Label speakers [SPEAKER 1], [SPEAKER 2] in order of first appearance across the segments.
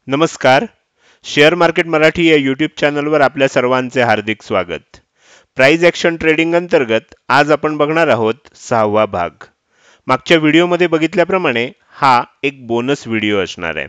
[SPEAKER 1] नमस्कार. Share market Marathi या YouTube चॅनलवर आपल्या सर्वांचे हार्दिक स्वागत. प्राइस ॲक्शन ट्रेडिंग अंतर्गत आज आपण बघणार आहोत 6वा भाग. मागच्या व्हिडिओमध्ये बघितल्याप्रमाणे हा एक बोनस व्हिडिओ असणार आहे.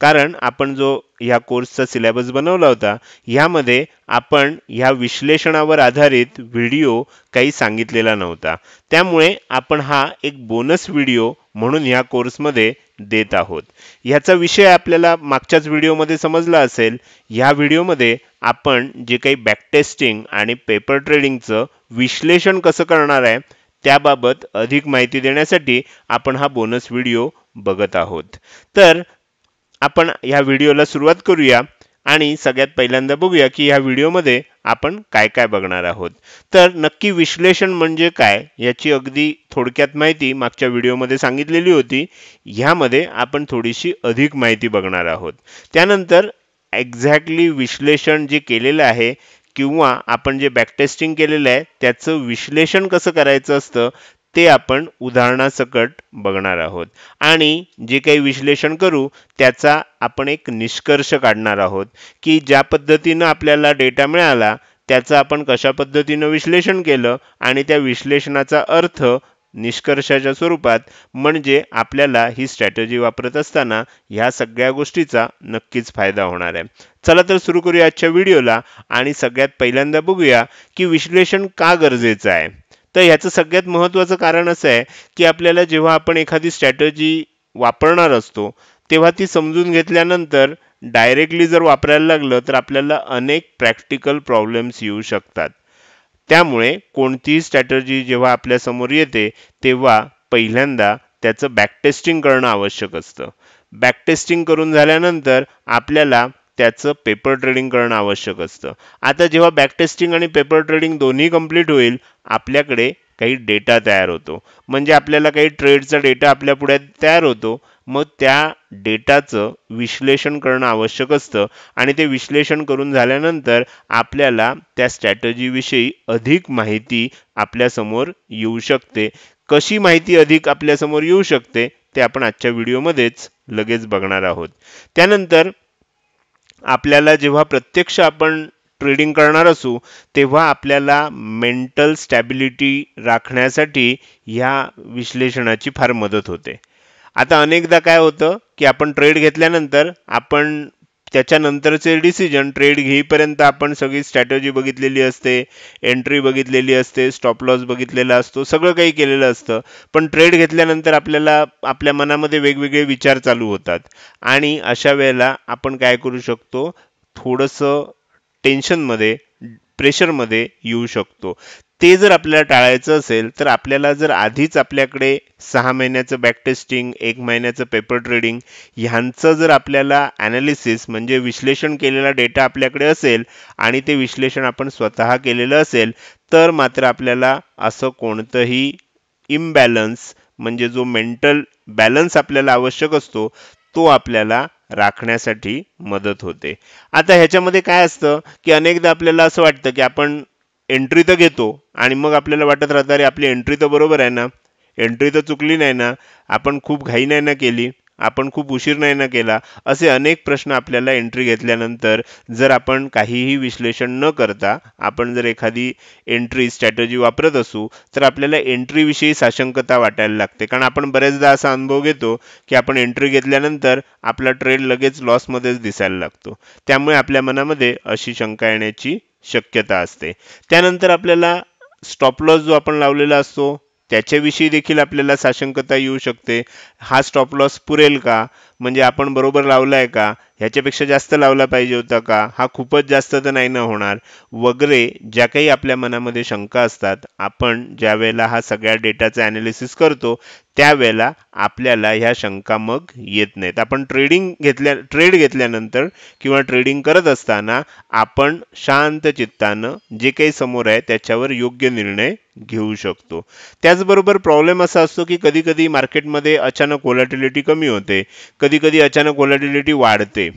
[SPEAKER 1] कारण आपण जो ह्या कोर्सचा सिलेबस बनवला होता ह्यामध्ये आपण ह्या विश्लेषणावर आधारित व्हिडिओ काही सांगितलेला नव्हता. त्यामुळे आपण हा एक बोनस व्हिडिओ म्हणून ह्या कोर्समध्ये देत आहोत. ह्याचा विषय आपल्याला मागच्याच व्हिडिओमध्ये समजला असेल. ह्या व्हिडिओमध्ये आपण जे काही बॅक टेस्टिंग आणि पेपर ट्रेडिंगचं विश्लेषण कसं करणार आहे त्याबाबत अधिक माहिती देण्यासाठी आपण हा बोनस व्हिडिओ बघत आहोत. तर आपण ह्या व्हिडिओला सुरुवात करूया आणि सगळ्यात पहिल्यांदा बघूया की ह्या व्हिडिओमध्ये आपण काय काय बघणार आहोत. तर नक्की विश्लेषण म्हणजे काय याची अगदी थोडक्यात माहिती मागच्या व्हिडिओमध्ये सांगितलेली होती. ह्यामध्ये आपण थोडीशी अधिक माहिती बघणार आहोत. त्यानंतर एक्झॅक्टली विश्लेषण जे केलेलं आहे किंवा आपण जे बॅकटेस्टिंग केलेलं आहे त्याचं विश्लेषण कसं करायचं असतं ते आपण उदाहरणासकट बघणार आहोत. आणि जे काही विश्लेषण करू त्याचा आपण एक निष्कर्ष काढणार आहोत की ज्या पद्धतीनं आपल्याला डेटा मिळाला त्याचं आपण कशा पद्धतीनं विश्लेषण केलं आणि त्या विश्लेषणाचा अर्थ निष्कर्षाच्या स्वरूपात म्हणजे आपल्याला ही स्ट्रॅटेजी वापरत असताना ह्या सगळ्या गोष्टीचा नक्कीच फायदा होणार आहे. चला तर सुरू करूया आजच्या व्हिडिओला आणि सगळ्यात पहिल्यांदा बघूया की विश्लेषण का गरजेचं आहे. तर ह्याचं सगळ्यात महत्त्वाचं कारण असं आहे की आपल्याला जेव्हा आपण एखादी स्ट्रॅटेजी वापरणार असतो तेव्हा ती समजून घेतल्यानंतर डायरेक्टली जर वापरायला लागलं तर आपल्याला अनेक प्रॅक्टिकल प्रॉब्लेम्स येऊ शकतात. त्यामुळे कोणतीही स्ट्रॅटेजी जेव्हा आपल्या समोर येते तेव्हा पहिल्यांदा त्याचं बॅकटेस्टिंग करणं आवश्यक असतं. बॅकटेस्टिंग करून झाल्यानंतर आपल्याला त्याचं पेपर ट्रेडिंग करणं आवश्यक असतं. आता जेव्हा बॅकटेस्टिंग आणि पेपर ट्रेडिंग दोन्ही कंप्लीट होईल आपल्याकडे काही डेटा तयार होतो. म्हणजे आपल्याला काही ट्रेडचा डेटा आपल्या पुढे तयार होतो. मग त्या डेटाचं विश्लेषण करणं आवश्यक असतं आणि ते विश्लेषण करून झाल्यानंतर आपल्याला त्या स्ट्रॅटेजीविषयी अधिक माहिती आपल्यासमोर येऊ शकते. कशी माहिती अधिक आपल्यासमोर येऊ शकते ते आपण आजच्या व्हिडिओमध्येच लगेच बघणार आहोत. त्यानंतर आपल्याला जेव्हा प्रत्यक्ष आपण ट्रेडिंग करणार असू तेव्हा आपल्याला मेंटल स्टॅबिलिटी राखण्यासाठी ह्या विश्लेषणाची फार मदत होते. आता अनेकदा काय होतं की आपण ट्रेड घेतल्यानंतर आपण त्याच्यानंतरचे डिसिजन ट्रेड घेईपर्यंत आपण सगळी स्ट्रॅटेजी बघितलेली असते, एंट्री बघितलेली असते, स्टॉप लॉस बघितलेला असतो, सगळं काही केलेलं असतं. पण ट्रेड घेतल्यानंतर आपल्याला आपल्या मनामध्ये वेगवेगळे विचार चालू होतात आणि अशा वेळेला आपण काय करू शकतो थोडंसं टेन्शनमध्ये प्रेशरमध्ये येऊ शकतो. ते जर आपल्याला टाळायचं असेल तर आपल्याला जर आधीच आपल्याकडे 6 महिन्याचं बॅकटेस्टिंग 1 महिन्याचं पेपर ट्रेडिंग ह्यांचं जर आपल्याला ॲनालिसिस म्हणजे विश्लेषण केलेला डेटा आपल्याकडे असेल आणि ते विश्लेषण आपण स्वतः केलेलं असेल तर मात्र आपल्याला असं कोणतंही इम्बॅलन्स म्हणजे जो मेंटल बॅलन्स आपल्याला आवश्यक असतो तो आपल्याला राखण्यासाठी मदत होते. आता ह्याच्यामध्ये काय असतं की अनेकदा आपल्याला असं वाटतं की आपण एंट्री तर घेतो आणि मग आपल्याला वाटत राहतं अरे आपली एंट्री तर बरोबर आहे ना, एंट्री तर चुकली नाही ना, आपण खूप घाई नाही ना केली, आपण खूप उशीर नाही ना केला. असे अनेक प्रश्न आपल्याला एंट्री घेतल्यानंतर जर आपण काहीही विश्लेषण न करता आपण जर एखादी एंट्री स्ट्रॅटेजी वापरत असू तर आपल्याला एंट्रीविषयी साशंकता वाटायला लागते. कारण आपण बरेचदा असा अनुभव घेतो की आपण एंट्री घेतल्यानंतर आपला ट्रेड लगेच लॉसमध्येच दिसायला लागतो. त्यामुळे आपल्या मनामध्ये अशी शंका येण्याची शक्यता असते. त्यानंतर आपल्याला स्टॉप लॉस जो आपण लावलेला असतो त्याच्याविषयी देखील आपल्याला साशंकता येऊ शकते. हा स्टॉप लॉस पुरेल का, म्हणजे आपण बरोबर लावलाय का, ह्याच्यापेक्षा जास्त लावला पाहिजे होता का, हा खूपच जास्त तर नाही ना होणार वगैरे ज्या काही आपल्या मनामध्ये शंका असतात. आपण ज्या वेळेला हा सगळ्या डेटाचा ॲनालिसिस करतो त्यावेळेला आपल्याला ह्या शंका मग येत नाहीत. आपण ट्रेड घेतल्यानंतर किंवा ट्रेडिंग करत असताना आपण शांत चित्तानं जे काही समोर आहे त्याच्यावर योग्य निर्णय घेऊ शकतो. त्याचबरोबर प्रॉब्लेम असा असतो की कधी कधी मार्केटमध्ये अचानक व्होलॅटिलिटी कमी होते, कधी कधी अचानक व्होलॅटिलिटी वाढते.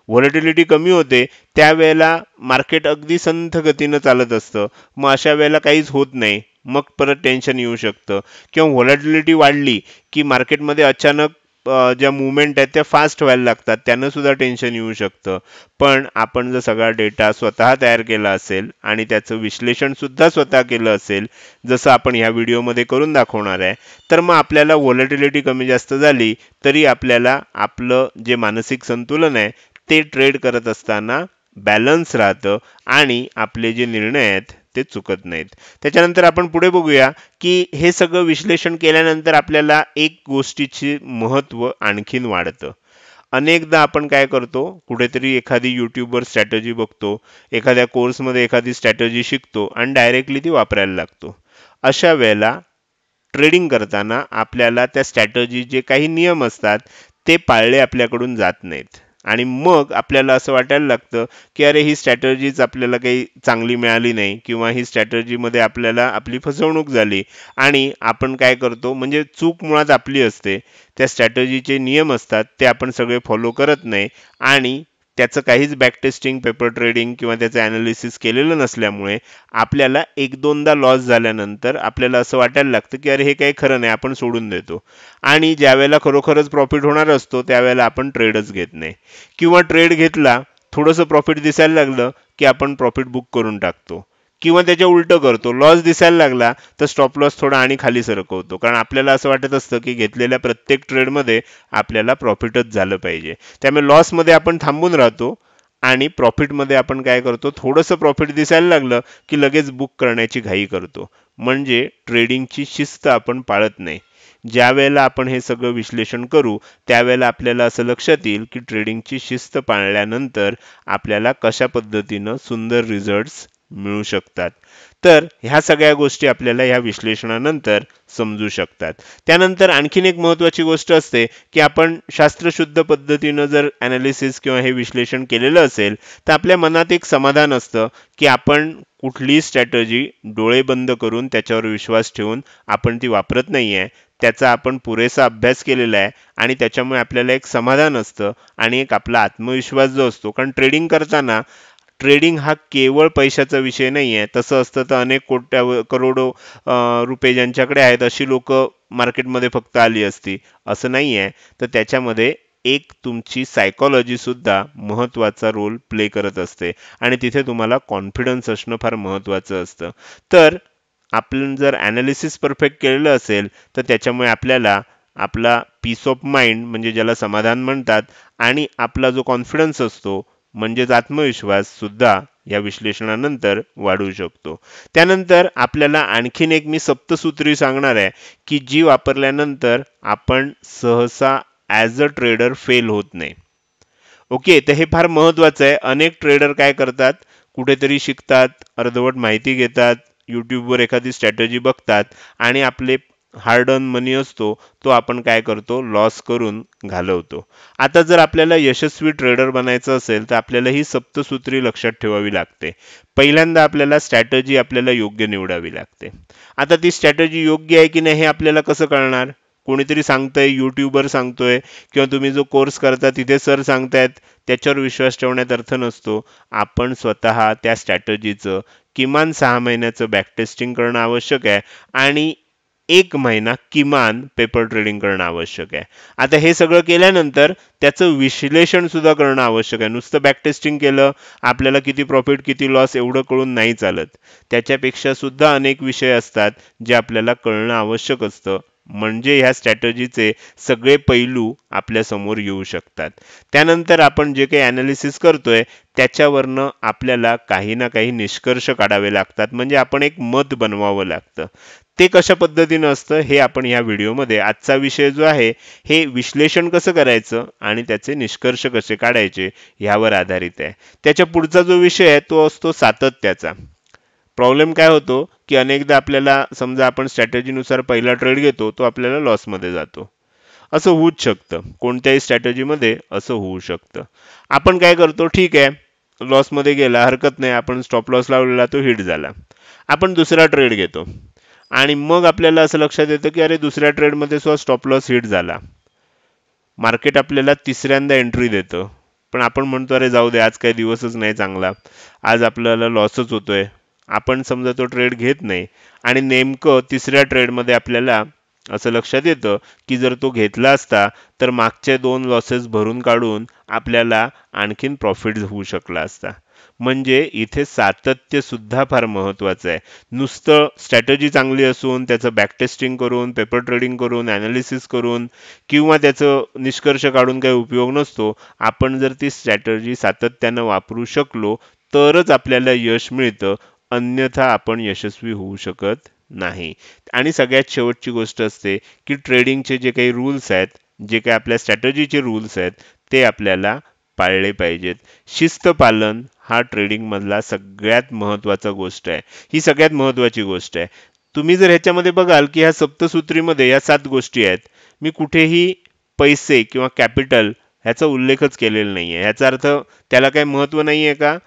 [SPEAKER 1] व्होलॅटिलिटी कमी होते त्यावेळेला मार्केट अगदी संथ गतीनं चालत असतं. मग अशा वेळेला काहीच होत नाही, मग परत टेन्शन येऊ शकतं. किंवा व्होलॅटिलिटी वाढली की मार्केटमध्ये अचानक ज्या मुवमेंट आहेत त्या फास्ट व्हायला लागतात, त्यानं सुद्धा टेन्शन येऊ शकतं. पण आपण जर सगळा डेटा स्वतः तयार केला असेल आणि त्याचं विश्लेषण सुद्धा स्वतः केलं असेल, जसं आपण ह्या व्हिडिओमध्ये करून दाखवणार आहे, तर मग आपल्याला व्हॉलॅटिलिटी कमी जास्त झाली तरी आपल्याला आपलं जे मानसिक संतुलन आहे ते ट्रेड करत असताना बॅलन्स राहतं आणि आपले जे निर्णय आहेत ते चुकत नाहीत. त्याच्यानंतर आपण पुढे बघूया की हे सगळं विश्लेषण केल्यानंतर आपल्याला एक गोष्टीची महत्त्व आणखीन वाढतं. अनेकदा आपण काय करतो, कुठेतरी एखादी यूट्यूबवर स्ट्रॅटेजी बघतो, एखाद्या कोर्समध्ये एखादी स्ट्रॅटेजी शिकतो आणि डायरेक्टली ती वापरायला लागतो. अशा वेळेला ट्रेडिंग करताना आपल्याला त्या स्ट्रॅटेजी जे काही नियम असतात ते पाळले आपल्याकडून जात नाहीत आणि मग आपल्याला असं वाटायला लागतं की अरे ही स्ट्रॅटेजीच आपल्याला काही चांगली मिळाली नाही किंवा ही स्ट्रॅटेजीमध्ये आपल्याला आपली फसवणूक झाली आणि आपण काय करतो, म्हणजे चूक मुळात आपली असते. त्या स्ट्रॅटेजीचे नियम असतात ते आपण सगळे फॉलो करत नाही आणि त्याचं काहीच बॅकटेस्टिंग, पेपर ट्रेडिंग किंवा त्याचं ॲनालिसिस केलेलं नसल्यामुळे आपल्याला एक दोनदा लॉस झाल्यानंतर आपल्याला असं वाटायला लागतं की अरे हे काही खरं नाही, आपण सोडून देतो. आणि ज्यावेळेला खरोखरच प्रॉफिट होणार असतो त्यावेळेला आपण ट्रेडच घेत नाही किंवा ट्रेड घेतला, थोडंसं प्रॉफिट दिसायला लागलं की आपण प्रॉफिट बुक करून टाकतो किंवा त्याच्या उलटं करतो. लॉस दिसायला लागला तर स्टॉप लॉस थोडा आणि खाली सरकवतो, कारण आपल्याला असं वाटत असतं की घेतलेल्या प्रत्येक ट्रेडमध्ये आपल्याला प्रॉफिटच झालं पाहिजे. त्यामुळे लॉसमध्ये आपण थांबून राहतो आणि प्रॉफिटमध्ये आपण काय करतो, थोडंसं प्रॉफिट दिसायला लागलं की लगेच बुक करण्याची घाई करतो. म्हणजे ट्रेडिंगची शिस्त आपण पाळत नाही. ज्या वेळेला आपण हे सगळं विश्लेषण करू त्यावेळेला आपल्याला असं लक्षात येईल की ट्रेडिंगची शिस्त पाळल्यानंतर आपल्याला कशा पद्धतीनं सुंदर रिझल्ट्स मिळू शकतात. तर ह्या सगळ्या गोष्टी आपल्याला ह्या विश्लेषणानंतर समजू शकतात. त्यानंतर आणखीन एक महत्त्वाची गोष्ट असते की आपण शास्त्रशुद्ध पद्धतीनं जर ॲनालिसिस किंवा हे विश्लेषण केलेलं असेल तर आपल्या मनात एक समाधान असतं की आपण कुठलीही स्ट्रॅटेजी डोळे बंद करून त्याच्यावर विश्वास ठेवून आपण ती वापरत नाहीये. त्याचा आपण पुरेसा अभ्यास केलेला आहे आणि त्याच्यामुळे आपल्याला एक समाधान असतं आणि एक आपला आत्मविश्वास जो असतो, कारण ट्रेडिंग करताना ट्रेडिंग हा केवळ पैशाचा विषय नाही आहे. तसं असतं तर अनेक करोडो रुपये ज्यांच्याकडे आहेत अशी लोक मार्केटमध्ये फक्त आली असती, असं नाही आहे. तर त्याच्यामध्ये एक तुमची सायकॉलॉजी सुद्धा महत्त्वाचा रोल प्ले करत असते आणि तिथे तुम्हाला कॉन्फिडन्स असणं फार महत्त्वाचं असतं. तर आपण जर ॲनालिसिस परफेक्ट केलेलं असेल तर त्याच्यामुळे आपल्याला आपला पीस ऑफ माइंड, म्हणजे ज्याला समाधान म्हणतात, आणि आपला जो कॉन्फिडन्स असतो म्हणजेच आत्मविश्वास सुद्धा या विश्लेषणानंतर वाढू शकतो. त्यानंतर आपल्याला आणखीन एक मी सप्तसूत्री सांगणार आहे की जी वापरल्यानंतर आपण सहसा ॲज अ ट्रेडर फेल होत नाही. ओके, तर हे फार महत्त्वाचं आहे. अनेक ट्रेडर काय करतात, कुठेतरी शिकतात, अर्धवट माहिती घेतात, यूट्यूबवर एखादी स्ट्रॅटेजी बघतात आणि आपले हार्ड अर्न मनी असतो तो आपण काय करतो, लॉस करून घालवतो. आता जर आपल्याला यशस्वी ट्रेडर बनायचं असेल तर आपल्याला ही सप्तसूत्री लक्षात ठेवावी लागते. पहिल्यांदा आपल्याला स्ट्रॅटेजी आपल्याला योग्य निवडावी लागते. आता ती स्ट्रॅटेजी योग्य आहे की नाही हे आपल्याला कसं कळणार? कोणीतरी सांगतंय, यूट्यूबर सांगतोय किंवा तुम्ही जो कोर्स करता तिथे सर सांगतायत, त्याच्यावर विश्वास ठेवण्यात अर्थ नसतो. आपण स्वतः त्या स्ट्रॅटेजीचं किमान 6 महिन्याचं बॅकटेस्टिंग करणं आवश्यक आहे आणि 1 महिना किमान पेपर ट्रेडिंग करणं आवश्यक आहे. आता हे सगळं केल्यानंतर त्याचं विश्लेषण सुद्धा करणं आवश्यक आहे. नुसतं बॅकटेस्टिंग केलं, आपल्याला किती प्रॉफिट किती लॉस एवढं कळून नाही चालत. त्याच्यापेक्षा सुद्धा अनेक विषय असतात जे आपल्याला कळणं आवश्यक असतं, म्हणजे ह्या स्ट्रॅटेजीचे सगळे पैलू आपल्या समोर येऊ शकतात. त्यानंतर आपण जे काही ॲनालिसिस करतोय त्याच्यावरनं आपल्याला काही ना काही निष्कर्ष काढावे लागतात, म्हणजे आपण एक मत बनवावं लागतं. ते कशा पद्धतीनं असतं हे आपण ह्या व्हिडिओमध्ये, आजचा विषय जो आहे हे विश्लेषण कसं करायचं आणि त्याचे निष्कर्ष कसे काढायचे ह्यावर आधारित आहे. त्याच्या पुढचा जो विषय आहे तो असतो सातत्याचा. प्रॉब्लेम काय होतो की अनेकदा आपल्याला समजा आपण स्ट्रॅटेजीनुसार पहिला ट्रेड घेतो, तो आपल्याला लॉसमध्ये जातो. असं होऊच शकतं, कोणत्याही स्ट्रॅटेजीमध्ये असं होऊ शकतं. आपण काय करतो, ठीक आहे लॉसमध्ये गेला हरकत नाही, आपण स्टॉप लॉस लावलेला तो हिट झाला, आपण दुसरा ट्रेड घेतो आणि मग आपल्याला असं लक्षात येतं की अरे दुसऱ्या ट्रेडमध्ये सुद्धा स्टॉप लॉस हिट झाला. मार्केट आपल्याला तिसऱ्यांदा एंट्री देतं, पण आपण म्हणतो अरे जाऊ दे, आज काही दिवसच नाही चांगला, आज आपल्याला लॉसच होतोय. आपण समजा तो ट्रेड घेत नाही आणि नेमकं तिसऱ्या ट्रेडमध्ये आपल्याला असं लक्षात येतं की जर तो घेतला असता तर मागचे 2 लॉसेस भरून काढून आपल्याला आणखीन प्रॉफिट होऊ शकला असता. म्हणजे इथे सातत्य सुद्धा फार महत्वाचं आहे. नुसतं स्ट्रॅटेजी चांगली असून त्याचं बॅक टेस्टिंग करून, पेपर ट्रेडिंग करून, ॲनालिसिस करून किंवा त्याचं निष्कर्ष काढून काही उपयोग नसतो. आपण जर ती स्ट्रॅटेजी सातत्यानं वापरू शकलो तरच आपल्याला यश मिळतं, अन्यथा आपण यशस्वी होऊ शकत नाही. आणि सगळ्यात शेवटची गोष्ट असते की ट्रेडिंगचे जे काही रूल्स आहेत, जे काही आपल्या स्ट्रॅटेजीचे रूल्स आहेत, ते आपल्याला पाळले पाहिजेत. शिस्त पालन हा ट्रेडिंग मधला सगळ्यात महत्वाचा गोष्ट आहे. ही सगळ्यात महत्वाची गोष्ट आहे. तुम्ही जर ह्याच्यामध्ये बघाल की ह्या सप्तसूत्रीमध्ये या 7 गोष्टी आहेत, मी कुठेही पैसे किंवा कॅपिटल ह्याचा उल्लेखच केलेला नाहीये. ह्याचा अर्थ त्याला काही महत्व नाहीये का?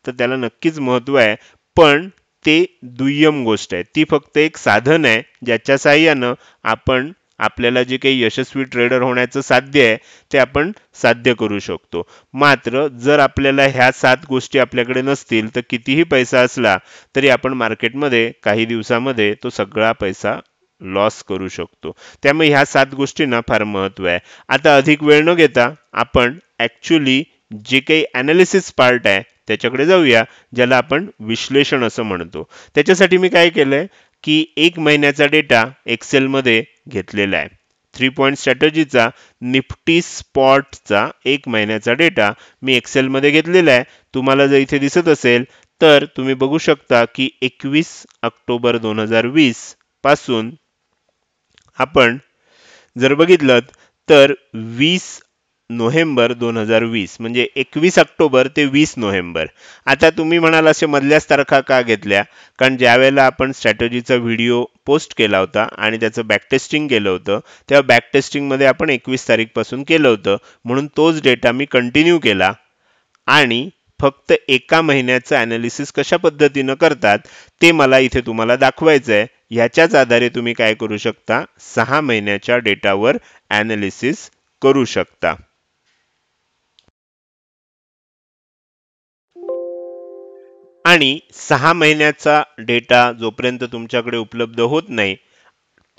[SPEAKER 1] तर त्याला नक्कीच महत्व आहे, पण ते दुय्यम गोष्ट आहे. ती फक्त एक साधन आहे ज्याच्या साहाय्यानं आपण आपल्याला जे काही यशस्वी ट्रेडर होण्याचं साध्य आहे ते आपण साध्य करू शकतो. मात्र जर आपल्याला ह्या 7 गोष्टी आपल्याकडे नसतील तर कितीही पैसा असला तरी आपण मार्केटमध्ये काही दिवसामध्ये तो सगळा पैसा लॉस करू शकतो. त्यामुळे ह्या 7 गोष्टींना फार महत्व आहे. आता अधिक वेळ न घेता आपण ॲक्च्युली जे काही ॲनालिसिस पार्ट आहे त्याच्याकडे जाऊया, ज्याला आपण विश्लेषण असं म्हणतो. त्याच्यासाठी मी काय केलंय की 1 महिन्याचा डेटा एक्सेलमध्ये घेतलेला आहे. 3 पॉइंट स्ट्रॅटेजीचा निफ्टी स्पॉटचा 1 महिन्याचा डेटा मी एक्सेलमध्ये घेतलेला आहे. तुम्हाला जर इथे दिसत असेल तर तुम्ही बघू शकता की 21 ऑक्टोबर 2020 पासून आपण जर बघितलं तर 20 नोव्हेंबर 2020 म्हणजे 21 ऑक्टोबर ते 20 नोव्हेंबर. आता तुम्ही म्हणाल असे मधल्याच तारखा का घेतल्या? कारण ज्या वेळेला आपण स्ट्रॅटेजीचा व्हिडिओ पोस्ट केला होता आणि त्याचं बॅक टेस्टिंग केलं होतं, तेव्हा बॅक टेस्टिंगमध्ये आपण 21 तारीखपासून केलं होतं, म्हणून तोच डेटा मी कंटिन्यू केला आणि फक्त एका महिन्याचं ॲनालिसिस कशा पद्धतीनं करतात ते मला इथे तुम्हाला दाखवायचं आहे. ह्याच्याच आधारे तुम्ही काय करू शकता, 6 महिन्याच्या डेटावर ॲनालिसिस करू शकता. आणि 6 महिन्याचा डेटा जोपर्यंत तुमच्याकडे उपलब्ध होत नाही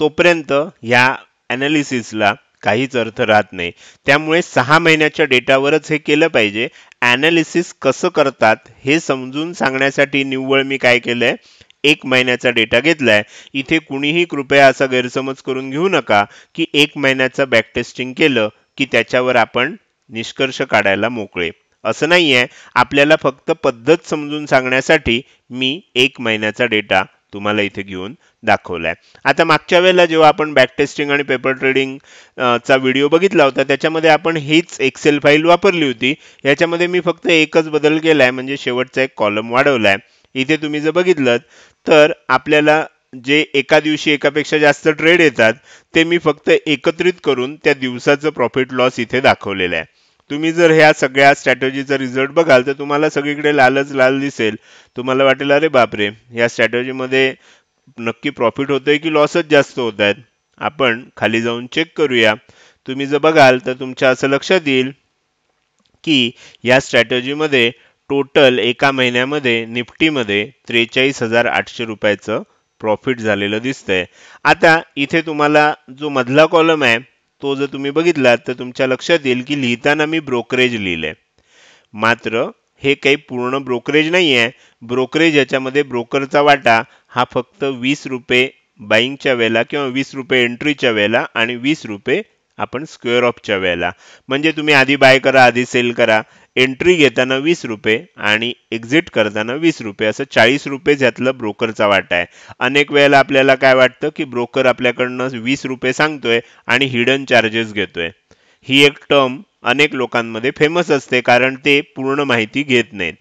[SPEAKER 1] तोपर्यंत ह्या ॲनालिसिसला काहीच अर्थ राहत नाही. त्यामुळे 6 महिन्याच्या डेटावरच हे केलं पाहिजे. ॲनालिसिस कसं करतात हे समजून सांगण्यासाठी निव्वळ मी काय केलंय, 1 महिन्याचा डेटा घेतलाय. इथे कुणीही कृपया असा गैरसमज करून घेऊ नका की 1 महिन्याचा बॅक टेस्टिंग केलं की त्याच्यावर आपण निष्कर्ष काढायला मोकळे. असं नाहीये. आपल्याला फक्त पद्धत समजून सांगण्यासाठी मी 1 महिन्याचा डेटा तुम्हाला इथे घेऊन दाखवलाय. आता मागच्या वेळेला जेव्हा आपण बॅक टेस्टिंग आणि पेपर ट्रेडिंग चा व्हिडिओ बघितला होता त्याच्यामध्ये आपण हीच एक्सेल फाईल वापरली होती. याच्यामध्ये मी फक्त एकच बदल केलाय, म्हणजे शेवटचा एक कॉलम वाढवलाय. इथे तुम्ही जर बघितलं तर आपल्याला जे एका दिवशी एकापेक्षा जास्त ट्रेड येतात ते मी फक्त एकत्रित करून त्या दिवसाचं प्रॉफिट लॉस इथे दाखवलेलं आहे. तुम्ही जर ह्या सगळ्या स्ट्रॅटेजीचा रिझल्ट बघाल तर तुम्हाला सगळीकडे लालच लाल दिसेल. तुम्हाला वाटेल अरे बापरे, या स्ट्रॅटेजीमध्ये नक्की प्रॉफिट होतोय की लॉसच जास्त होत आहेत. आपण खाली जाऊन चेक करूया. तुम्ही जर बघाल तर तुमच्या असं लक्षात येईल की या स्ट्रॅटेजीमध्ये टोटल एका महिन्यामध्ये निफ्टीमध्ये 43,800 रुपयाचं प्रॉफिट झालेलं दिसतंय. आता इथे तुम्हाला जो मधला कॉलम आहे तो जर तुम्ही बघितला तर तुमच्या लक्षात येईल की लिहिताना मी ब्रोकरेज लिहिलंय, मात्र हे काही पूर्ण ब्रोकरेज नाही आहे. ब्रोकरेज याच्यामध्ये ब्रोकरचा वाटा हा फक्त 20 रुपये बाईंगच्या वेळेला किंवा 20 रुपये एंट्रीच्या वेळेला आणि 20 रुपये आपण स्क्वेअर ऑफच्या वेळेला, म्हणजे तुम्ही आधी बाय करा आधी सेल करा, एंट्री घेताना 20 रुपये आणि एक्झिट करताना 20 रुपये, असं 40 रुपये ह्यातलं ब्रोकरचा वाटा आहे. अनेक वेळेला आपल्याला काय वाटतं की ब्रोकर आपल्याकडनं 20 रुपये सांगतोय आणि हिडन चार्जेस घेतोय. ही एक टर्म अनेक लोकांमध्ये फेमस असते कारण ते पूर्ण माहिती घेत नाहीत.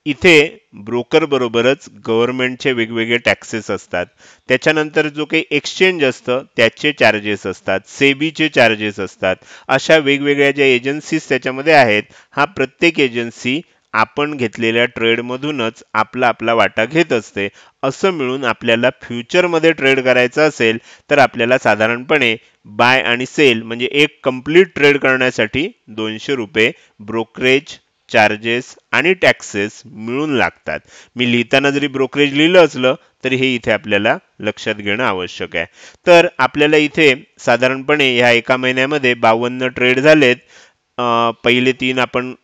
[SPEAKER 1] इथे ब्रोकर बरोबरच गव्हर्नमेंटचे वेगवेगळे टॅक्सेस असतात. त्याच्यानंतर जो काही एक्सचेंज असतं त्याचे चार्जेस असतात, सेबीचे चार्जेस असतात. अशा वेगवेगळ्या ज्या एजन्सीज त्याच्यामध्ये आहेत, हा प्रत्येक एजन्सी आपण घेतलेल्या ट्रेडमधूनच आपला आपला वाटा घेत असते. असं मिळून आपल्याला फ्युचरमध्ये ट्रेड करायचं असेल तर आपल्याला साधारणपणे बाय आणि सेल म्हणजे एक कंप्लीट ट्रेड करण्यासाठी 200 रुपये ब्रोकरेज चार्जेस आणि टॅक्सेस मिळून लागतात. मी लिहिताना जरी ब्रोकरेज लिहिलं असलं तरी हे इथे आपल्याला लक्षात घेणं आवश्यक आहे. तर आपल्याला इथे साधारणपणे ह्या एका महिन्यामध्ये 52 ट्रेड झालेत. पहिले 3 आपण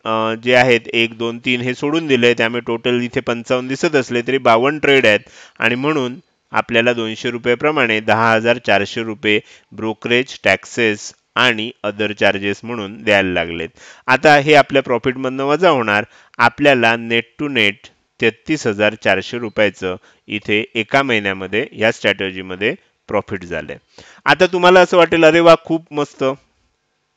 [SPEAKER 1] जे आहेत 1, 2, 3 हे सोडून दिले, त्यामुळे टोटल इथे 55 दिसत असले तरी 52 ट्रेड आहेत आणि म्हणून आपल्याला 200 रुपये प्रमाणे 10,400 रुपये ब्रोकरेज, टॅक्सेस आणि अदर चार्जेस म्हणून द्यायला लागलेत. आता हे आपल्या प्रॉफिटमधनं वजा होणार. आपल्याला नेट टू नेट 33,400 रुपयाचं इथे एका महिन्यामध्ये या स्ट्रॅटेजीमध्ये प्रॉफिट झालंय. आता तुम्हाला असं वाटेल, अरे वा, खूप मस्त,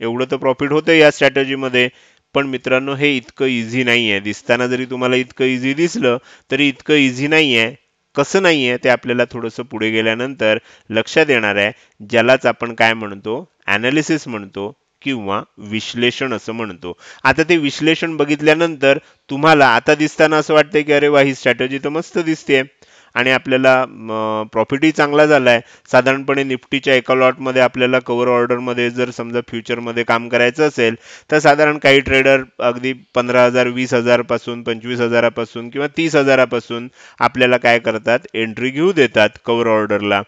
[SPEAKER 1] एवढं तर प्रॉफिट होतं या स्ट्रॅटेजीमध्ये. पण मित्रांनो, हे इतकं इझी नाही आहे. दिसताना जरी तुम्हाला इतकं इझी दिसलं तरी इतकं इझी नाही आहे. कसं नाही आहे ते आपल्याला थोडंसं पुढे गेल्यानंतर लक्षात येणार आहे, ज्यालाच आपण काय म्हणतो, ॲनालिसिस म्हणतो किंवा विश्लेषण असं म्हणतो. आता ते विश्लेषण बघितल्यानंतर तुम्हाला आता दिसताना असं वाटतंय की अरे वा, ही स्ट्रॅटेजी तर मस्त दिसते आणि आपल्याला प्रॉफिटही चांगला झालाय. साधारणपणे निफ्टीच्या एका लॉटमध्ये आपल्याला कव्हर ऑर्डरमध्ये जर समजा फ्युचरमध्ये काम करायचं असेल तर साधारण काही ट्रेडर अगदी 15,000, 20,000 पासून, 25,000 पासून किंवा 30,000 पासून आपल्याला काय करतात, एंट्री घेऊ देतात कव्हर ऑर्डरला.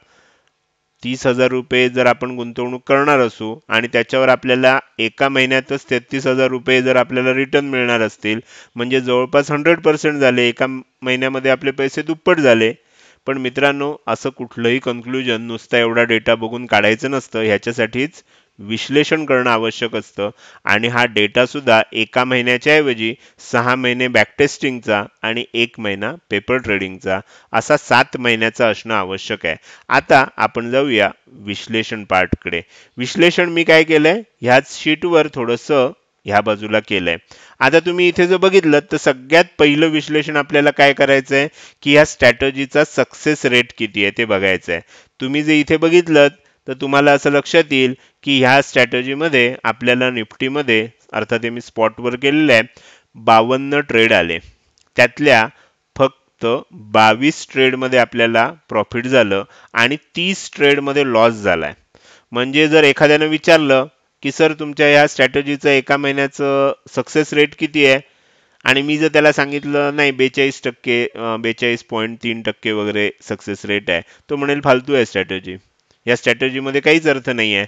[SPEAKER 1] 30,000 रुपये जर आपण गुंतवणूक करणार असू आणि त्याच्यावर आपल्याला एका महिन्यातच 33,000 रुपये जर आपल्याला रिटर्न मिळणार असतील, म्हणजे जवळपास 100% झाले. एका महिन्यामध्ये आपले पैसे दुप्पट झाले. पण मित्रांनो, असं कुठलंही कन्क्लुजन नुसता एवढा डेटा बघून काढायचं नसतं. ह्याच्यासाठीच विश्लेषण करणं आवश्यक असतं आणि हा डेटा सुद्धा एका महिन्याच्या ऐवजी 6 महिने बॅकटेस्टिंगचा आणि 1 महिना पेपर ट्रेडिंगचा असा 7 महिन्याचा असणं आवश्यक आहे. आता आपण जाऊया विश्लेषण पार्टकडे. विश्लेषण मी काय केलंय, ह्याच शीटवर थोडंसं ह्या बाजूला केलंय. आता तुम्ही इथे जर बघितलं तर सगळ्यात पहिलं विश्लेषण आपल्याला काय करायचंय की ह्या स्ट्रॅटेजीचा सक्सेस रेट किती आहे ते बघायचं आहे. तुम्ही जे इथे बघितलं तर तुम्हाला असं लक्षात येईल की ह्या स्ट्रॅटेजीमध्ये आपल्याला निफ्टीमध्ये, अर्थात हे मी स्पॉटवर केलेलं आहे, 52 ट्रेड आले. त्यातल्या फक्त 22 ट्रेडमध्ये आपल्याला प्रॉफिट झालं आणि 30 ट्रेडमध्ये लॉस झालाय. म्हणजे जर एखाद्यानं विचारलं की सर तुमच्या ह्या स्ट्रॅटेजीचं एका महिन्याचं सक्सेस रेट किती आहे, आणि मी जर त्याला सांगितलं नाही 42%, 42.3% वगैरे सक्सेस रेट आहे, तो म्हणेल फालतू आहे स्ट्रॅटेजी, या स्ट्रॅटेजीमध्ये काहीच अर्थ नाही आहे.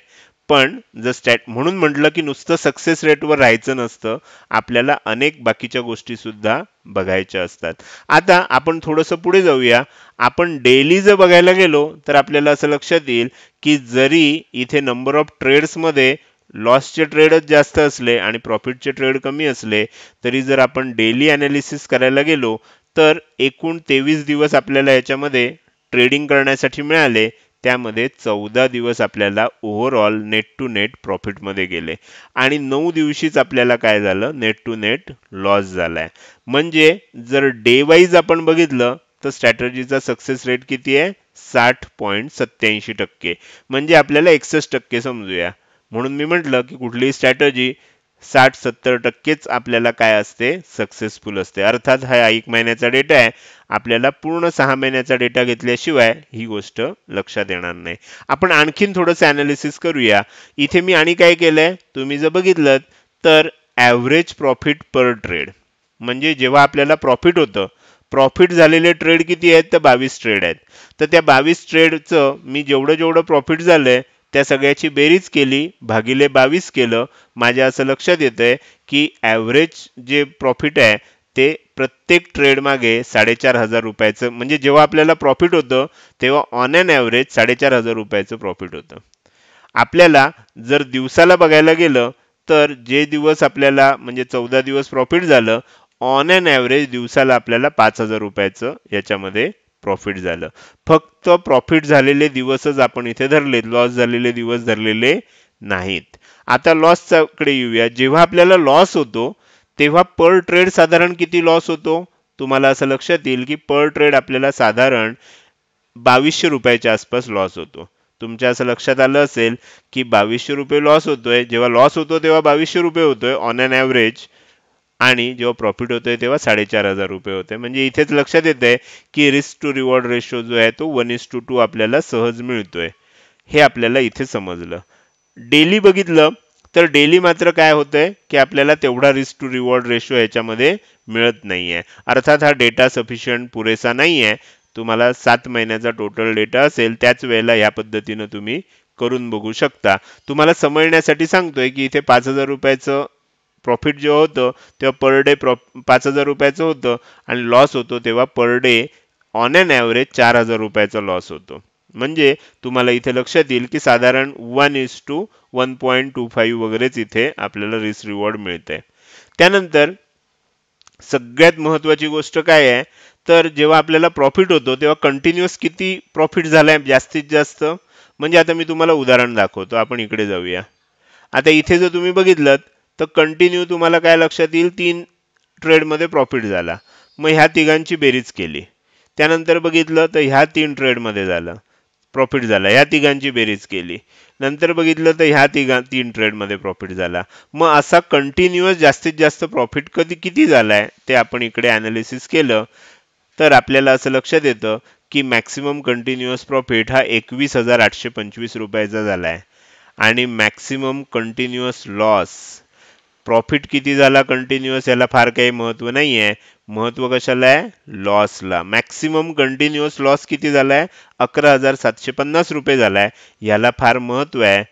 [SPEAKER 1] पण जर म्हणून म्हटलं की नुसतं सक्सेस रेटवर राहायचं नसतं, आपल्याला अनेक बाकीच्या गोष्टी सुद्धा बघायच्या असतात. आता आपण थोडंसं पुढे जाऊया. आपण डेली जर बघायला गेलो तर आपल्याला असं लक्षात येईल की जरी इथे नंबर ऑफ ट्रेड्समध्ये लॉसचे ट्रेडच जास्त असले आणि प्रॉफिटचे ट्रेड कमी असले, तरी जर आपण डेली ॲनालिसिस करायला गेलो तर एकूण 23 दिवस आपल्याला याच्यामध्ये ट्रेडिंग करण्यासाठी मिळाले. त्यामध्ये 14 दिवस आपल्याला ओव्हरऑल नेट टू नेट प्रॉफिटमध्ये गेले आणि 9 दिवशीच आपल्याला काय झालं, नेट टू नेट लॉस झालाय. म्हणजे जर डे वाईज आपण बघितलं तर स्ट्रॅटेजीचा सक्सेस रेट किती आहे, 60.87%. म्हणजे आपल्याला 61% समजूया. म्हणून मी म्हटलं की कुठलीही स्ट्रॅटेजी 60-70%च आपल्याला काय असते, सक्सेसफुल असते. अर्थात हा 1 महिन्याचा डेटा आहे, आपल्याला पूर्ण 6 महिन्याचा डेटा घेतल्याशिवाय ही गोष्ट लक्षात येणार नाही. आपण आणखीन थोडंसं ॲनालिसिस करूया. इथे मी आणि काय केलंय, तुम्ही जर बघितलं तर ॲव्हरेज प्रॉफिट पर ट्रेड, म्हणजे जेव्हा आपल्याला प्रॉफिट होतं, प्रॉफिट झालेले ट्रेड किती आहेत, तर 22 ट्रेड आहेत. तर त्या 22 ट्रेडचं मी जेवढं प्रॉफिट झालंय त्या सगळ्याची बेरीज केली, भागिले 22 केलं. माझ्या असं लक्षात येतंय की ॲव्हरेज जे प्रॉफिट आहे ते प्रत्येक ट्रेड मागे 4,500 रुपयाचं, म्हणजे जेव्हा आपल्याला प्रॉफिट होतं तेव्हा ऑन अन ॲव्हरेज 4,500 रुपयाचं प्रॉफिट होतं. आपल्याला जर दिवसाला बघायला गेलं तर जे दिवस आपल्याला म्हणजे 14 दिवस प्रॉफिट झालं, ऑन अन ॲव्हरेज दिवसाला आपल्याला 5,000 रुपयाचं याच्यामध्ये प्रॉफिट झालं. फक्त प्रॉफिट झालेले दिवसच आपण इथे धरले, लॉस झालेले दिवस धरलेले नाहीत. आता लॉसकडे येऊया. जेव्हा आपल्याला लॉस होतो तेव्हा पर ट्रेड साधारण किती लॉस होतो, तुम्हाला असं लक्षात येईल की पर ट्रेड आपल्याला साधारण 2200 रुपयाच्या आसपास लॉस होतो. तुमच्या असं लक्षात आलं असेल की 2200 रुपये लॉस होतोय. जेव्हा लॉस होतो तेव्हा 2200 रुपये होतोय ऑन अन ॲव्हरेज, आणि जेव्हा प्रॉफिट होतोय तेव्हा 4,500 रुपये होते. म्हणजे इथेच लक्षात येतंय की रिस्क टू रिवॉर्ड रेशो जो आहे तो 1:2 आपल्याला सहज मिळतोय. हे आपल्याला इथे समजलं. डेली बघितलं तर डेली मात्र काय होतंय की आपल्याला तेवढा रिस्क टू रिवॉर्ड रेशो याच्यामध्ये मिळत नाहीये. अर्थात हा डेटा सफिशियंट पुरेसा नाहीये. तुम्हाला 7 महिन्याचा टोटल डेटा असेल त्याच वेळेला ह्या पद्धतीनं तुम्ही करून बघू शकता. तुम्हाला समजण्यासाठी सांगतोय की इथे 5,000 रुपयाचं प्रॉफिट जेव्हा होतं तेव्हा पर डे 5,000 रुपयाचं होतं आणि लॉस होतो तेव्हा per day on an average 4,000 रुपयाचा लॉस होतो. म्हणजे तुम्हाला इथे लक्षात येईल की साधारण 1:1.25 वगैरेच इथे आपल्याला रिस्क रिवॉर्ड मिळते. त्यानंतर सगळ्यात महत्वाची गोष्ट काय आहे, तर जेव्हा आपल्याला प्रॉफिट होतो तेव्हा कंटिन्युअस किती प्रॉफिट झालाय जास्तीत जास्त. म्हणजे आता मी तुम्हाला उदाहरण दाखवतो. आपण इकडे जाऊया. आता इथे जर तुम्ही बघितलं तर कंटिन्यू तुम्हाला काय लक्षात येईल, 3 ट्रेडमध्ये प्रॉफिट झाला. मग ह्या तिघांची बेरीज केली. त्यानंतर बघितलं तर ह्या 3 ट्रेडमध्ये झालं प्रॉफिट झाला. ह्या तिघांची बेरीज केली. नंतर बघितलं तर ह्या 3 ट्रेडमध्ये प्रॉफिट झाला. मग असा कंटिन्युअस जास्तीत जास्त प्रॉफिट किती झालाय ते आपण इकडे अनालिसिस केलं तर आपल्याला असं लक्षात येतं की मॅक्सिमम कंटिन्युअस प्रॉफिट हा 21,825 रुपयाचा झालाय. आणि मॅक्सिमम कंटिन्युअस लॉस, प्रॉफिट किती झाला कंटिन्युअस याला फार काही महत्व नाहीये. महत्व कशाला आहे? लॉसला. मॅक्सिमम कंटिन्युअस लॉस किती झालाय? 11,750 रुपये झालाय. याला फार महत्व आहे.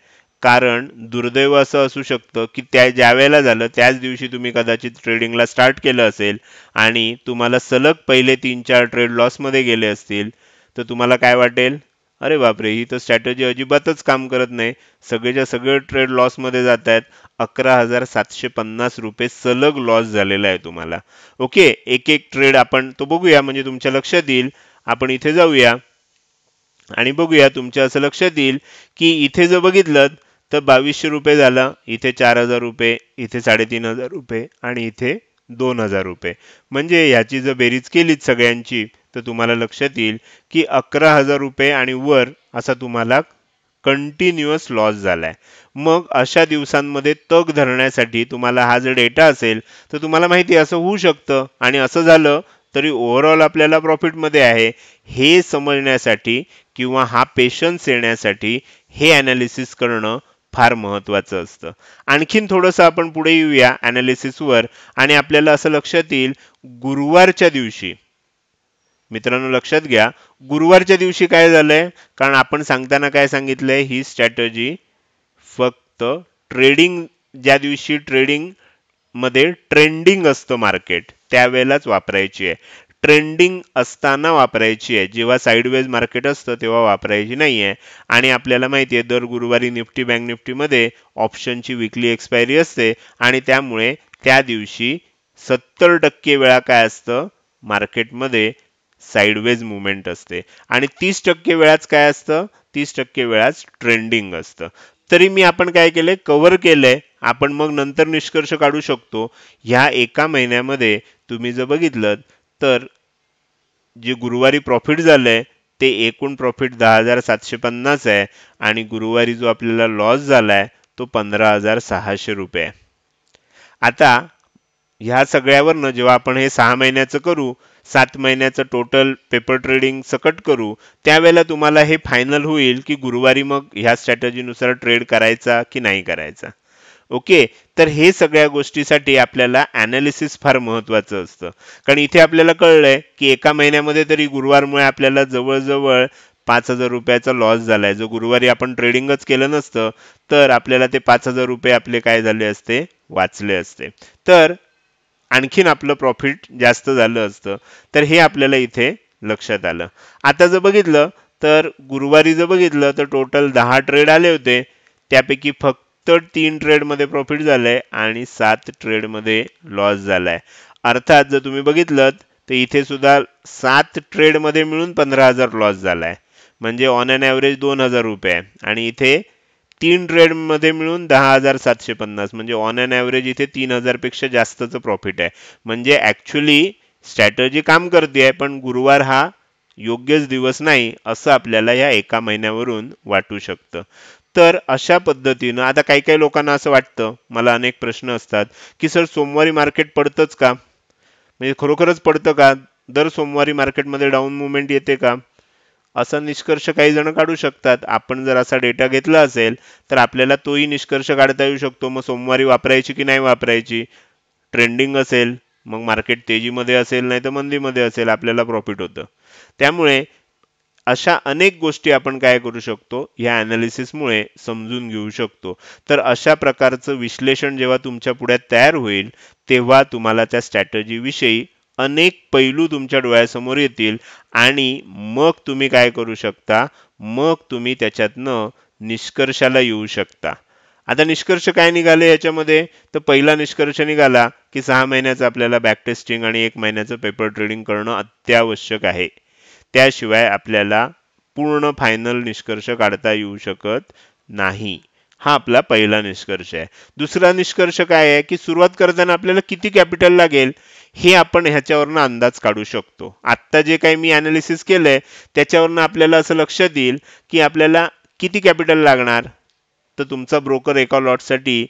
[SPEAKER 1] कारण दुर्दैव असं असू शकतं की ज्या वेळेला झालं त्याच दिवशी तुम्ही कदाचित ट्रेडिंगला स्टार्ट केलं असेल आणि तुम्हाला सलग पहिले 3-4 ट्रेड लॉसमध्ये गेले असतील तर तुम्हाला काय वाटेल, अरे बापरे, ही तर स्ट्रॅटेजी अजिबातच काम करत नाही, सगळेच्या सगळे ट्रेड लॉसमध्ये जात आहेत. 11,750 रुपये सलग लॉस झालेला आहे तुम्हाला. ओके, एक एक ट्रेड आपण तो बघूया म्हणजे तुमच्या लक्षात येईल. आपण इथे जाऊया आणि बघूया. तुमच्या असं लक्षात येईल की इथे जर बघितलं तर 2,200 रुपये झाला, इथे 4,000 रुपये, इथे 3,500 रुपये आणि इथे 2,000 रुपये. म्हणजे ह्याची जर बेरीज केलीत सगळ्यांची तर तुम्हाला लक्षात येईल की 11,000 रुपये आणि वर असा तुम्हाला कंटिन्युअस लॉस झालाय. मग अशा दिवसांमध्ये तग धरण्यासाठी तुम्हाला हा जर डेटा असेल तर तुम्हाला माहिती असं होऊ शकतं आणि असं झालं तरी ओव्हरऑल आपल्याला प्रॉफिटमध्ये आहे हे समजण्यासाठी किंवा हा पेशन्स येण्यासाठी हे अनालिसिस करणं फार महत्वाचं असतं. आणखीन थोडंसं आपण पुढे येऊया अनालिसिसवर आणि आपल्याला असं लक्षात येईल गुरुवारच्या दिवशी, मित्रांनो लक्षात घ्या, गुरुवारच्या दिवशी काय झालंय, कारण आपण सांगताना काय सांगितलंय, ही स्ट्रॅटेजी फक्त ट्रेडिंग, ज्या दिवशी ट्रेडिंग मध्ये ट्रेंडिंग असतं मार्केट त्यावेळेलाच वापरायची आहे. ट्रेंडिंग असताना वापरायची आहे, जेव्हा साईडवेज मार्केट असतं तेव्हा वापरायची नाहीये. आणि आपल्याला माहिती आहे दर गुरुवारी निफ्टी बँक निफ्टीमध्ये ऑप्शनची विकली एक्सपायरी असते आणि त्यामुळे त्या दिवशी 70% वेळा काय असतं मार्केटमध्ये साईडवेज मुवमेंट असते आणि 30% वेळाच काय असतं, 30% वेळाच ट्रेंडिंग असतं. तरी मी आपण काय केलंय, कव्हर केलंय. आपण मग नंतर निष्कर्ष काढू शकतो. ह्या एका महिन्यामध्ये तुम्ही जर बघितलं तर जे गुरुवारी प्रॉफिट झालंय ते एकूण प्रॉफिट 10,750 आहे आणि गुरुवारी जो आपल्याला लॉस झालाय तो 15,600 रुपये आहे. आता ह्या सगळ्यावरनं जेव्हा आपण हे 6 महिन्याचं करू, 7 महिन्याचं टोटल पेपर ट्रेडिंग सकट करू, त्यावेळेला तुम्हाला हे फायनल होईल की गुरुवारी मग ह्या स्ट्रॅटेजीनुसार ट्रेड करायचा की नाही करायचा. ओके, तर हे सगळ्या गोष्टीसाठी आपल्याला अनालिसिस फार महत्वाचं असतं. कारण इथे आपल्याला कळलंय की एका महिन्यामध्ये तरी गुरुवारमुळे आपल्याला जवळजवळ 5,000 रुपयाचा लॉस झालाय. जो गुरुवारी आपण ट्रेडिंगच केलं नसतं तर आपल्याला ते 5,000 रुपये आपले काय झाले असते, वाचले असते. तर आणखीन आपलं प्रॉफिट जास्त झालं असतं. तर हे आपल्याला इथे लक्षात आलं. आता जर बघितलं तर गुरुवारी जर बघितलं तर टोटल 10 ट्रेड आले होते, त्यापैकी फक्त 3 ट्रेडमध्ये प्रॉफिट झालंय आणि 7 ट्रेडमध्ये लॉस झालाय. अर्थात जर तुम्ही बघितलं तर इथे सुद्धा 7 ट्रेडमध्ये मिळून 15,000 लॉस झालाय. म्हणजे ऑन अन ॲव्हरेज 2,000 रुपये आणि इथे 3 ट्रेडमध्ये मिळून 10,750, म्हणजे ऑन अन ॲव्हरेज इथे 3,000 पेक्षा जास्तचं प्रॉफिट आहे. म्हणजे ऍक्च्युली स्ट्रॅटेजी काम करते पण गुरुवार हा योग्यच दिवस नाही असं आपल्याला या एका महिन्यावरून वाटू शकतं. तर अशा पद्धतीनं आता काही काही लोकांना असं वाटतं, मला अनेक प्रश्न असतात की सर सोमवारी मार्केट पडतंच का, म्हणजे खरोखरच पडतं का, दर सोमवारी मार्केटमध्ये डाऊन मुवमेंट येते का, असा निष्कर्ष काही जण काढू शकतात. आपण जर असा डेटा घेतला असेल तर आपल्याला तोही निष्कर्ष काढता येऊ शकतो. मग सोमवारी वापरायची की नाही वापरायची, ट्रेंडिंग असेल मग मार्केट तेजीमध्ये असेल नाही तर मंदीमध्ये असेल आपल्याला प्रॉफिट होतं. त्यामुळे अशा अनेक गोष्टी आपण काय करू शकतो, या अनालिसिसमुळे समजून घेऊ शकतो. तर अशा प्रकारचं विश्लेषण जेव्हा तुमच्या पुढे तयार होईल, तेव्हा तुम्हाला त्या स्ट्रॅटेजी विषयी अनेक पैलू तुमच्या डोळ्यासमोर येतील आणि मग तुम्ही काय करू शकता, मग तुम्ही त्याच्यातनं निष्कर्षाला येऊ शकता. आता निष्कर्ष काय निघाले याच्यामध्ये, तर पहिला निष्कर्ष निघाला की 6 महिन्याचं आपल्याला बॅक टेस्टिंग आणि 1 महिन्याचं पेपर ट्रेडिंग करणं अत्यावश्यक आहे. त्याशिवाय आपल्याला पूर्ण फायनल निष्कर्ष काढता येऊ शकत नाही. हा आपला पहिला निष्कर्ष आहे. दुसरा निष्कर्ष काय आहे की सुरुवात करताना आपल्याला किती कॅपिटल लागेल हे आपण ह्याच्यावरनं अंदाज काढू शकतो. आत्ता जे काही मी अनालिसिस केलंय त्याच्यावरनं आपल्याला असं लक्षात येईल की आपल्याला किती कॅपिटल लागणार. तर तुमचा ब्रोकर एका लॉटसाठी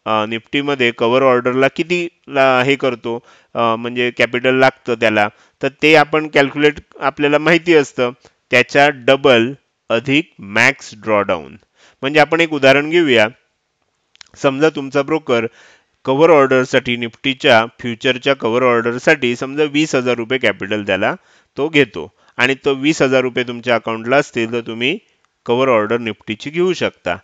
[SPEAKER 1] निफ्टीमध्ये कव्हर ऑर्डरला किती हे करतो, म्हणजे कॅपिटल लागतं त्याला, तर ते आपण कॅल्क्युलेट आपल्याला माहिती असतं. त्याच्या डबल अधिक मॅक्स ड्रॉडाऊन. म्हणजे आपण एक उदाहरण घेऊया. समजा तुमचा ब्रोकर कव्हर ऑर्डरसाठी निफ्टीच्या फ्युचरच्या कव्हर ऑर्डरसाठी समजा 20,000 रुपये कॅपिटल त्याला तो घेतो आणि तो 20,000 रुपये तुमच्या अकाउंटला असतील तर तुम्ही कव्हर ऑर्डर निफ्टीची घेऊ शकता.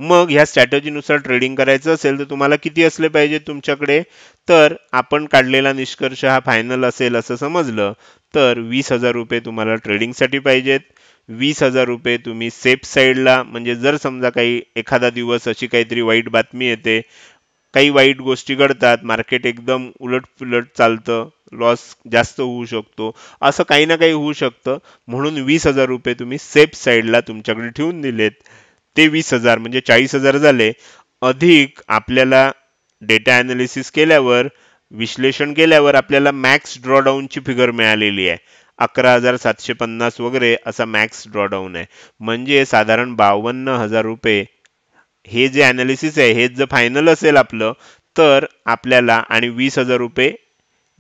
[SPEAKER 1] मग ह्या स्ट्रॅटेजीनुसार ट्रेडिंग करायचं असेल तर तुम्हाला किती असले पाहिजे तुमच्याकडे, तर आपण काढलेला निष्कर्ष हा फायनल असेल असं समजलं तर 20,000 रुपये तुम्हाला ट्रेडिंगसाठी पाहिजेत. 20,000 रुपये तुम्ही सेफ साईडला, म्हणजे जर समजा काही एखादा दिवस अशी काहीतरी वाईट बातमी येते, काही वाईट गोष्टी घडतात, मार्केट एकदम उलटपुलट चालतं, लॉस जास्त होऊ शकतो, असं काही ना काही होऊ शकतं, म्हणून 20,000 रुपये तुम्ही सेफ साईडला तुमच्याकडे ठेवून दिलेत. ते 20,000 म्हणजे 40,000 झाले. अधिक आपल्याला डेटा अनालिसिस केल्यावर, विश्लेषण केल्यावर आपल्याला मॅक्स ड्रॉडाऊनची फिगर मिळालेली आहे. 11,750 वगैरे असा मॅक्स ड्रॉडाऊन आहे. म्हणजे साधारण 52,000 रुपये हे जे अनालिसिस आहे हेच जर फायनल असेल आपलं, तर आपल्याला, आणि 20,000 रुपये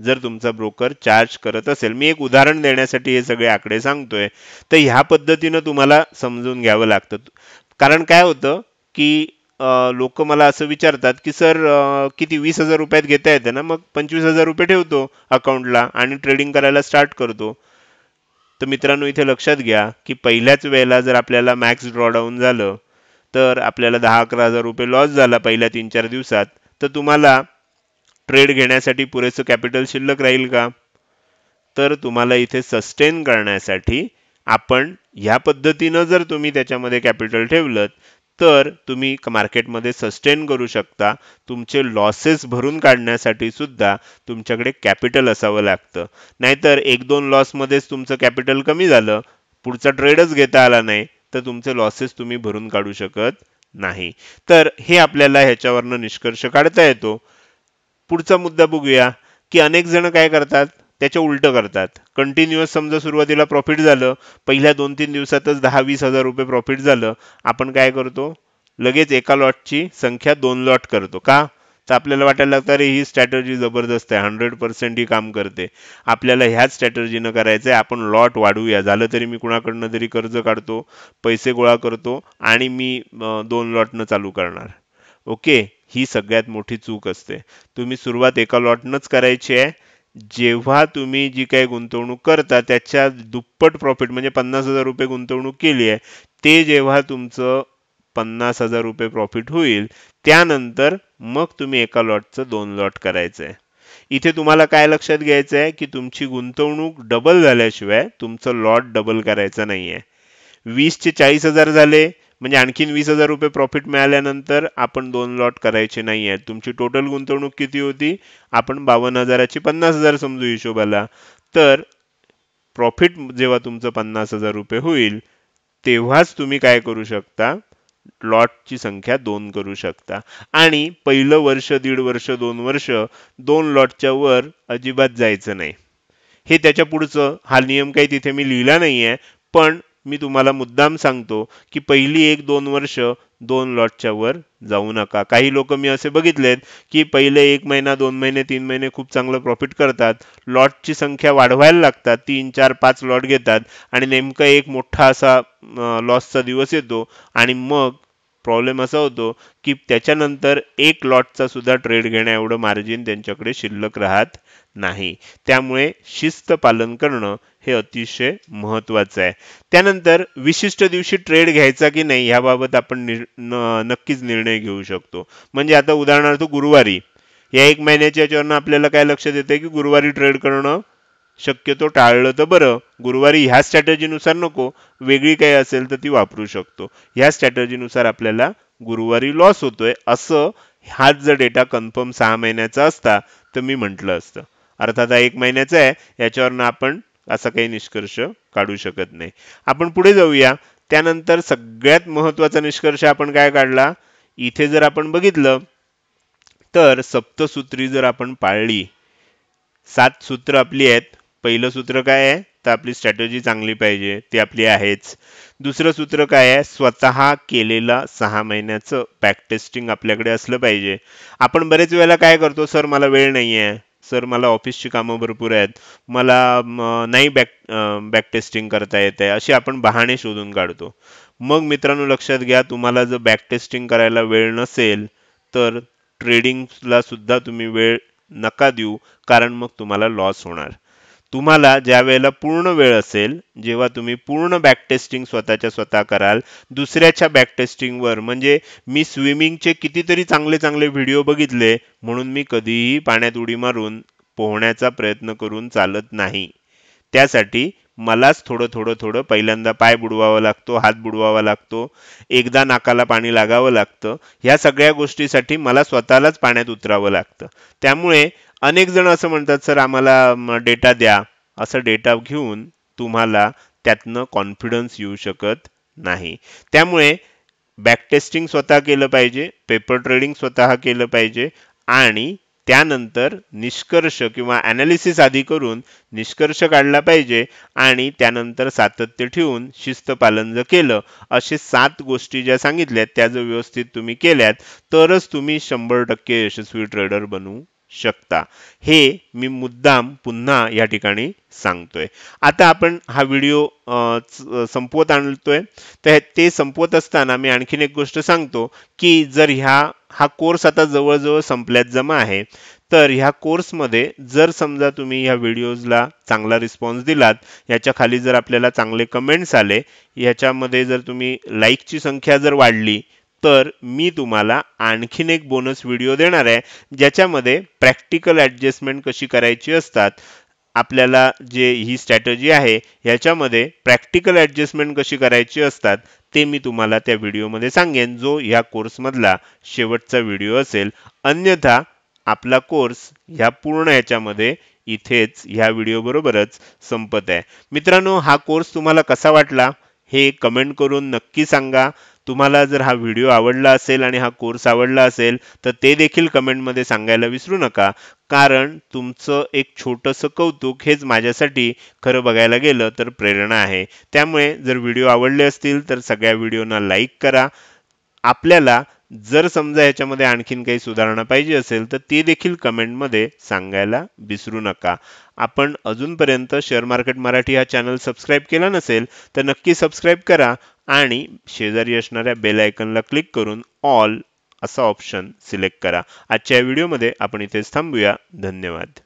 [SPEAKER 1] जर तुमचा ब्रोकर चार्ज करत असेल, मी एक उदाहरण देण्यासाठी हे सगळे आकडे सांगतोय, तर ह्या पद्धतीनं तुम्हाला समजून घ्यावं लागतं. कारण काय होतं की लोक मला असं विचारतात की सर किती 20,000 रुपयात घेता येते ना, मग 25,000 रुपये ठेवतो अकाउंटला आणि ट्रेडिंग करायला स्टार्ट करतो. तर मित्रांनो इथे लक्षात घ्या की पहिल्याच वेळेला जर आपल्याला मॅक्स ड्रॉडाऊन झालं तर आपल्याला 10-11,000 रुपये लॉस झाला पहिल्या 3-4 दिवसात, तर तुम्हाला ट्रेड घेण्यासाठी पुरेसं कॅपिटल शिल्लक राहील का? तर तुम्हाला इथे सस्टेन करण्यासाठी आपण ह्या पद्धतीनं जर तुम्ही त्याच्यामध्ये कॅपिटल ठेवलं तर तुम्ही मार्केटमध्ये सस्टेन करू शकता. तुमचे लॉसेस भरून काढण्यासाठी सुद्धा तुमच्याकडे कॅपिटल असावं लागतं. नाहीतर 1-2 लॉसमध्येच तुमचं कॅपिटल कमी झालं, पुढचा ट्रेडच घेता आला नाही, तर तुमचे लॉसेस तुम्ही भरून काढू शकत नाही. तर हे आपल्याला ह्याच्यावरनं निष्कर्ष काढता येतो. पुढचा मुद्दा बघूया की अनेक जण काय करतात, त्याच्या उलटं करतात. कंटिन्युअस समजा सुरुवातीला प्रॉफिट झालं, पहिल्या 2-3 दिवसातच 10-20 हजार रुपये प्रॉफिट झालं, आपण काय करतो, लगेच एका लॉटची संख्या 2 लॉट करतो. का? तर आपल्याला वाटायला लागतं अरे ही स्ट्रॅटेजी जबरदस्त आहे, 100% ही काम करते, आपल्याला ह्याच स्ट्रॅटेजीनं करायचं आहे, आपण लॉट वाढवूया, झालं तरी मी कुणाकडनं तरी कर्ज काढतो, पैसे गोळा करतो आणि मी 2 लॉटनं चालू करणार. ओके, ही सगळ्यात मोठी चूक असते. तुम्ही सुरुवात एका लॉटनंच करायची आहे. जेव्हा तुम्ही जी काही गुंतवणूक करता त्याच्या दुप्पट प्रॉफिट, म्हणजे 50,000 रुपये गुंतवणूक केली आहे, ते जेव्हा तुमचं 50,000 रुपये प्रॉफिट होईल त्यानंतर मग तुम्ही एका लॉटचं 2 लॉट करायचं आहे. इथे तुम्हाला काय लक्षात घ्यायचं आहे की तुमची गुंतवणूक डबल झाल्याशिवाय तुमचं लॉट डबल करायचं नाहीये. 20 चे 40,000 झाले म्हणजे आणखीन 20,000 रुपये प्रॉफिट मिळाल्यानंतर आपण 2 लॉट करायचे नाही आहेत. तुमची टोटल गुंतवणूक किती होती, आपण 52,000ची 50,000 समजू हिशोबाला. तर प्रॉफिट जेव्हा तुमचं 50,000 रुपये होईल तेव्हाच तुम्ही काय करू शकता, लॉटची संख्या 2 करू शकता. आणि पहिलं वर्ष, 1.5 वर्ष, 2 वर्ष 2 लॉटच्या वर अजिबात जायचं नाही. हे त्याच्या पुढचं, हा नियम काही तिथे मी लिहिला नाहीये, पण मी तुम्हाला मुद्दाम सांगतो की पहिली 1-2 वर्ष 2 लॉटच्या वर जाऊ नका. काही लोक मी असे बघितलेत की पहिले 1 महिना, 2 महिने, 3 महिने खूप चांगलं प्रॉफिट करतात, लॉटची संख्या वाढवायला लागतात, 3, 4, 5 लॉट घेतात आणि नेमकं एक मोठा असा लॉसचा दिवस येतो आणि मग प्रॉब्लेम असा होतो की त्याच्यानंतर एक लॉटचा सुद्धा ट्रेड घेण्या एवढं मार्जिन त्यांच्याकडे शिल्लक राहत नाही. त्यामुळे शिस्त पालन करणं हे अतिशय महत्वाचं आहे. त्यानंतर विशिष्ट दिवशी ट्रेड घ्यायचा की नाही याबाबत आपण नक्कीच निर्णय घेऊ शकतो. म्हणजे आता उदाहरणार्थ गुरुवारी या 1 महिन्याच्या याच्यावरनं आपल्याला काय लक्षात येते की गुरुवारी ट्रेड करणं शक्यतो टाळलं तर बरं. गुरुवारी ह्या स्ट्रॅटेजीनुसार नको, वेगळी काही असेल तर ती वापरू शकतो. ह्या स्ट्रॅटेजीनुसार आपल्याला गुरुवारी लॉस होतोय असं हाच जर डेटा कन्फर्म 6 महिन्याचा असता तर मी म्हटलं असतं. अर्थात हा 1 महिन्याचा आहे, याच्यावरनं आपण असा काही निष्कर्ष काढू शकत नाही. आपण पुढे जाऊया. त्यानंतर सगळ्यात महत्वाचा निष्कर्ष आपण काय काढला, इथे जर आपण बघितलं तर सप्तसूत्री जर आपण पाळली, 7 सूत्र आपली आहेत. पहिलं सूत्र काय आहे तर आपली स्ट्रॅटेजी चांगली पाहिजे, ती आपली आहेच. दुसरं सूत्र काय आहे, स्वतः केलेला 6 महिन्याचं बॅक टेस्टिंग आपल्याकडे असलं पाहिजे. आपण बरेच वेळेला काय करतो, सर मला वेळ नाहीये, सर मला ऑफिसची कामं भरपूर आहेत, मला नाही बॅक टेस्टिंग करता येते, अशी आपण बहाणे शोधून काढतो. मग मित्रांनो लक्षात घ्या, तुम्हाला जर बॅक टेस्टिंग करायला वेळ नसेल तर ट्रेडिंगला सुद्धा तुम्ही वेळ नका देऊ, कारण मग तुम्हाला लॉस होणार. तुम्हाला ज्या वेळेला पूर्ण वेळ असेल, जेव्हा तुम्ही पूर्ण बॅक टेस्टिंग स्वतःच्या स्वतः कराल, दुसऱ्याच्या बॅक टेस्टिंगवर, म्हणजे मी स्विमिंगचे कितीतरी चांगले चांगले व्हिडिओ बघितले म्हणून मी कधीही पाण्यात उडी मारून पोहण्याचा प्रयत्न करून चालत नाही. त्यासाठी मलाच थोडं थोडं थोडं पहिल्यांदा पाय बुडवावा लागतो, हात बुडवावा लागतो, एकदा नाकाला पाणी लागावं लागतं. ह्या सगळ्या गोष्टीसाठी मला स्वतःलाच पाण्यात उतरावं लागतं. त्यामुळे अनेक जण असं म्हणतात, सर आम्हाला डेटा द्या. असं डेटा घेऊन तुम्हाला त्यातनं कॉन्फिडन्स येऊ शकत नाही. त्यामुळे बॅक टेस्टिंग स्वतः केलं पाहिजे, पेपर ट्रेडिंग स्वतः केलं पाहिजे आणि त्यानंतर निष्कर्ष किंवा ॲनालिसिस आधी करून निष्कर्ष काढला पाहिजे आणि त्यानंतर सातत्य ठेवून शिस्त पालन जर केलं, असे 7 गोष्टी ज्या सांगितल्यात त्या जर व्यवस्थित तुम्ही केल्यात तरच तुम्ही 100% यशस्वी ट्रेडर बनू शकता. हे मी मुद्दाम पुन्हा या ठिकाणी सांगतोय. आता आपण हा व्हिडिओ संपवत आणतोय. तर ते संपवत असताना मी आणखीन एक गोष्ट सांगतो की जर हा कोर्स आता जवळजवळ संपल्यात जमा आहे, तर ह्या कोर्समध्ये जर समजा तुम्ही ह्या व्हिडिओजला चांगला रिस्पॉन्स दिलात, याच्या खाली जर आपल्याला चांगले कमेंट्स आले, याच्यामध्ये जर तुम्ही लाईकची संख्या जर वाढली, तर मी तुम्हाला आणखीन एक बोनस व्हिडिओ देणार आहे, ज्याच्यामध्ये प्रॅक्टिकल ॲडजस्टमेंट कशी करायची असतात. आपल्याला जे ही स्ट्रॅटेजी आहे याच्यामध्ये प्रॅक्टिकल ॲडजस्टमेंट कशी करायची असतात ते मी तुम्हाला त्या व्हिडिओमध्ये सांगेन, जो या कोर्समधला शेवटचा व्हिडिओ असेल. अन्यथा आपला कोर्स ह्या पूर्ण याच्यामध्ये इथेच ह्या व्हिडिओ बरोबरच संपत आहे. मित्रांनो, हा कोर्स तुम्हाला कसा वाटला हे कमेंट करून नक्की सांगा. तुम्हाला जर हा व्हिडिओ आवडला असेल आणि हा कोर्स आवडला असेल तर ते देखील कमेंटमध्ये सांगायला विसरू नका, कारण तुमचं एक छोटंसं कौतुक हेच माझ्यासाठी खरं बघायला गेलं तर प्रेरणा आहे. त्यामुळे जर व्हिडिओ आवडले असतील तर सगळ्या व्हिडिओना लाईक करा. आपल्याला जर समजा ह्याच्यामध्ये आणखीन काही सुधारणा पाहिजे असेल तर ते देखील कमेंटमध्ये सांगायला विसरू नका. आपण अजूनपर्यंत शेअर मार्केट मराठी हा चॅनल सबस्क्राईब केला नसेल तर नक्की सबस्क्राईब करा आणि शेजारी असणाऱ्या बेल आयकॉनला क्लिक करून ऑल असा ऑप्शन सिलेक्ट करा. आजच्या व्हिडिओमध्ये आपण इथेच थांबूया. धन्यवाद.